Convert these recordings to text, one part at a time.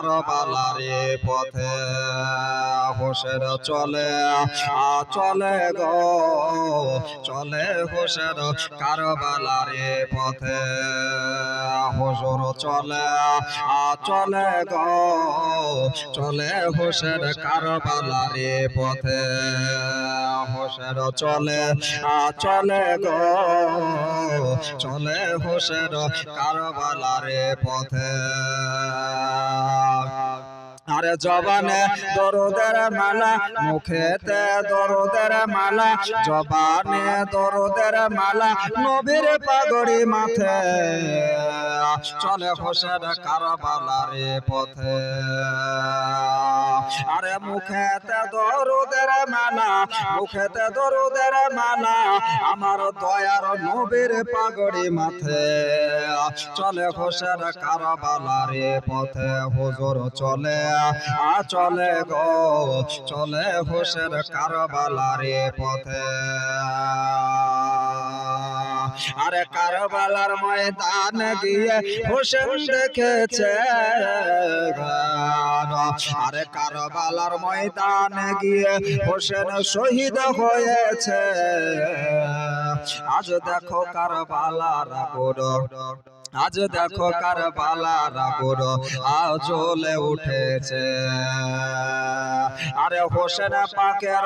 কারবালারে পথে হোসেন চলে চলে গো চলে হোসেন কারবালারে পথে হুজুর চলে চলে গো চলে হোসেন কারবালারে পথে হোসেন চলে চলে গো চলে হোসেন কারবালারে পথে আরে জবানে দরুদের মালা মুখেতে দরুদের মালা জবানে দরুদের মালা নবীর পাগড়ি মাথে চলে হোসেন কারবালারে পথে আরে মুখেতে দরুদের মালা মুখেতে দরুদের মালা আমার দয়ার নবীর পাগড়ি মাথে চলে হোসেন কারবালারে পথে হুজুর চলে চলে গো চলে হোসেন কারবালারে পথে আরে কারবালার ময়দান গিয়ে হোসেন দেখেছে আরে কারবালার ময়দান গিয়ে হোসেন শহীদ হয়েছে আজ দেখো কারবালার গোড় আজ দেখো কারবালার গোড় জ্বলে উঠেছে আরে হোসেন পাকের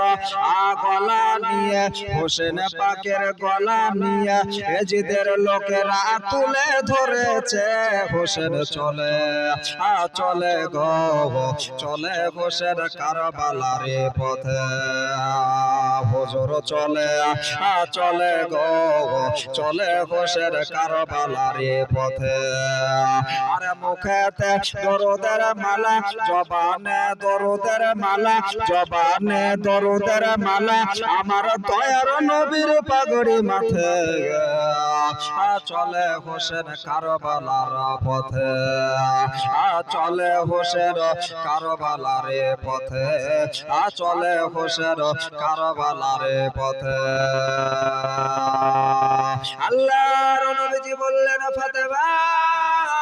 গলা নিয়ে হোসেন পাকের গলা নিয়ে এজিদের লোকেরা তুলে ধরেছে হোসেন চলে চলে গো চলে হোসেন কারবালারে পথে হুজুর চলে চলে গো চলে হোসেন কারবালারে পথে আরে মুখেতে দরুদের মালা জবানে দরুদের মালা জবানে দরুদের মালা আমার দয়ার নবীর পাগড়ি মাথে চলে হোসেন কারবালার পথে চলে হোসেন কারবালারে পথে চলে হোসেন কারবালারে পথে আল্লাহর নবীজি বললেন ফাতেমা